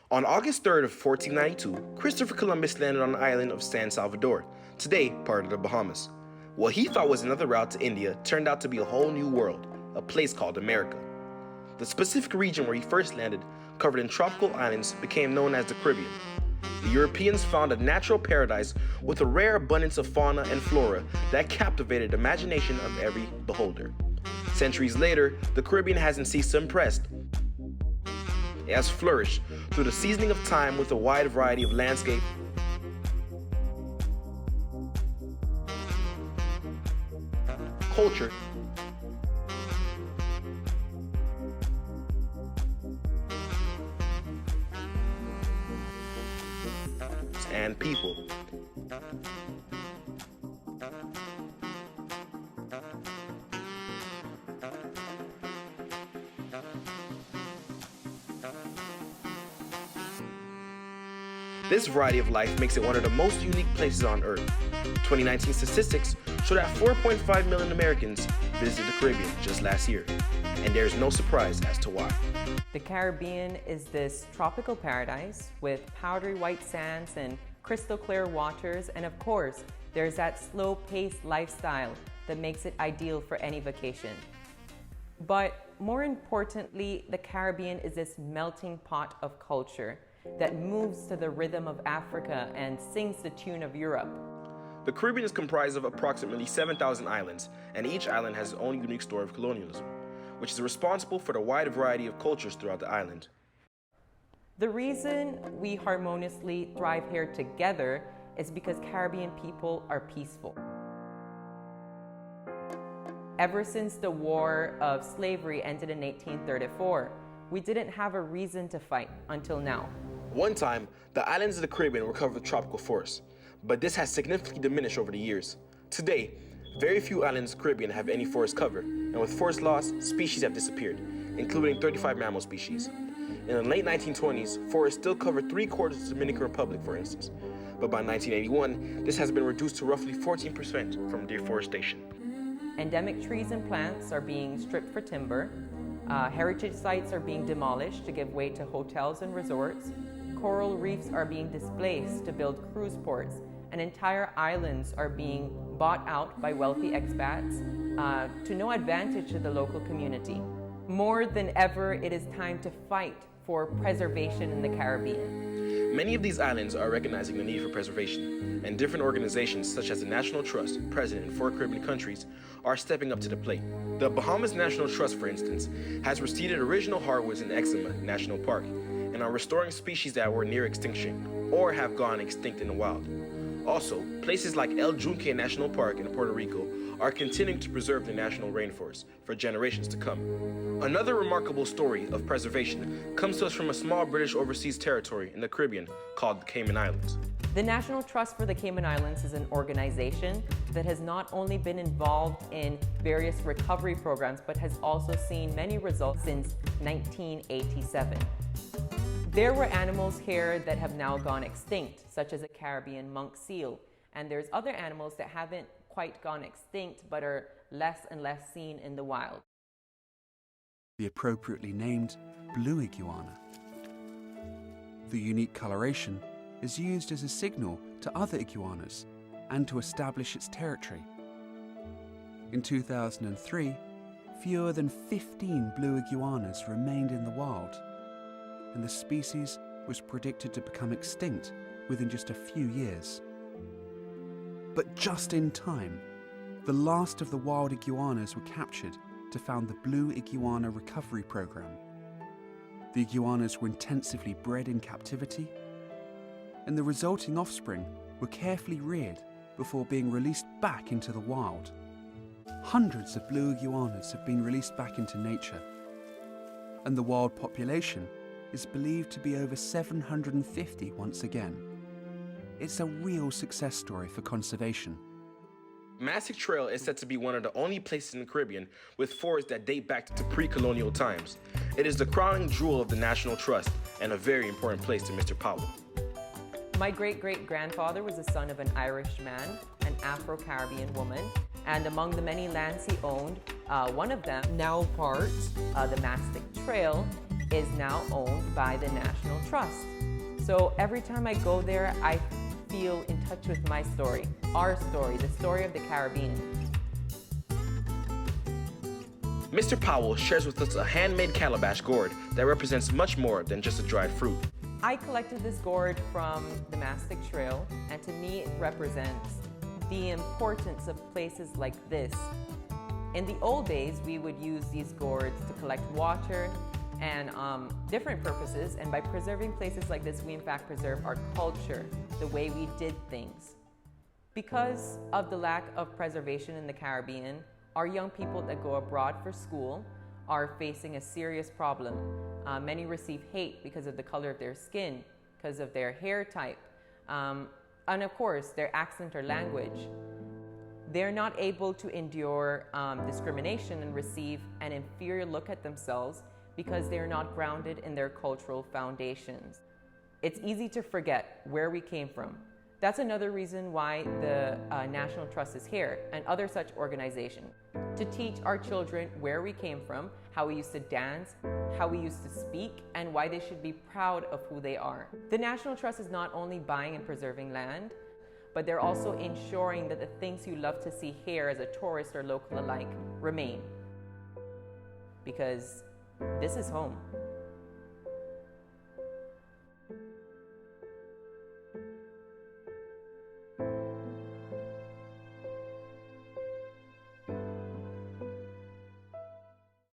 On August 3rd of 1492, Christopher Columbus landed on the island of San Salvador, today part of the Bahamas. What he thought was another route to India turned out to be a whole new world, a place called America. The specific region where he first landed, covered in tropical islands, became known as the Caribbean. The Europeans found a natural paradise with a rare abundance of fauna and flora that captivated the imagination of every beholder. Centuries later, the Caribbean hasn't ceased to impress. It has flourished through the seasoning of time with a wide variety of landscape, culture, and people. This variety of life makes it one of the most unique places on Earth. 2019 statistics show that 4.5 million Americans visited the Caribbean just last year, and there's no surprise as to why. The Caribbean is this tropical paradise with powdery white sands and crystal clear waters, and of course, there's that slow-paced lifestyle that makes it ideal for any vacation. But more importantly, the Caribbean is this melting pot of culture that moves to the rhythm of Africa and sings the tune of Europe. The Caribbean is comprised of approximately 7,000 islands, and each island has its own unique story of colonialism, which is responsible for the wide variety of cultures throughout the island. The reason we harmoniously thrive here together is because Caribbean people are peaceful. Ever since the war of slavery ended in 1834, we didn't have a reason to fight until now. One time, the islands of the Caribbean were covered with tropical forests, but this has significantly diminished over the years. Today, very few islands of the Caribbean have any forest cover, and with forest loss, species have disappeared, including 35 mammal species. In the late 1920s, forests still covered 3/4 of the Dominican Republic, for instance, but by 1981, this has been reduced to roughly 14% from deforestation. Endemic trees and plants are being stripped for timber. Heritage sites are being demolished to give way to hotels and resorts. Coral reefs are being displaced to build cruise ports, and entire islands are being bought out by wealthy expats to no advantage to the local community. More than ever, it is time to fight for preservation in the Caribbean. Many of these islands are recognizing the need for preservation, and different organizations such as the National Trust, present in 4 Caribbean countries, are stepping up to the plate. The Bahamas National Trust, for instance, has reseeded original hardwoods in Exuma National Park and are restoring species that were near extinction or have gone extinct in the wild. Also, places like El Yunque National Park in Puerto Rico are continuing to preserve the national rainforest for generations to come. Another remarkable story of preservation comes to us from a small British overseas territory in the Caribbean called the Cayman Islands. The National Trust for the Cayman Islands is an organization that has not only been involved in various recovery programs, but has also seen many results since 1987. There were animals here that have now gone extinct, such as a Caribbean monk seal, and there's other animals that haven't quite gone extinct but are less and less seen in the wild. The appropriately named blue iguana. The unique coloration is used as a signal to other iguanas and to establish its territory. In 2003, fewer than 15 blue iguanas remained in the wild, and the species was predicted to become extinct within just a few years. But just in time, the last of the wild iguanas were captured to found the Blue Iguana Recovery Program. The iguanas were intensively bred in captivity, and the resulting offspring were carefully reared before being released back into the wild. Hundreds of blue iguanas have been released back into nature, and the wild population is believed to be over 750 once again. It's a real success story for conservation. Massac Trail is said to be one of the only places in the Caribbean with forests that date back to pre-colonial times. It is the crowning jewel of the National Trust and a very important place to Mr. Powell. My great-great-grandfather was the son of an Irish man, an Afro-Caribbean woman, and among the many lands he owned, one of them, now part the Massac Trail, is now owned by the National Trust. So every time I go there, I feel in touch with my story, our story, the story of the Caribbean. Mr. Powell shares with us a handmade calabash gourd that represents much more than just a dried fruit. I collected this gourd from the Mastic Trail, and to me it represents the importance of places like this. In the old days, we would use these gourds to collect water and different purposes, and by preserving places like this, we in fact preserve our culture, the way we did things. Because of the lack of preservation in the Caribbean, our young people that go abroad for school are facing a serious problem. Many receive hate because of the color of their skin, because of their hair type, and of course, their accent or language. They're not able to endure discrimination and receive an inferior look at themselves because they're not grounded in their cultural foundations. It's easy to forget where we came from. That's another reason why the National Trust is here and other such organizations, to teach our children where we came from, how we used to dance, how we used to speak, and why they should be proud of who they are. The National Trust is not only buying and preserving land, but they're also ensuring that the things you love to see here as a tourist or local alike remain. Because this is home.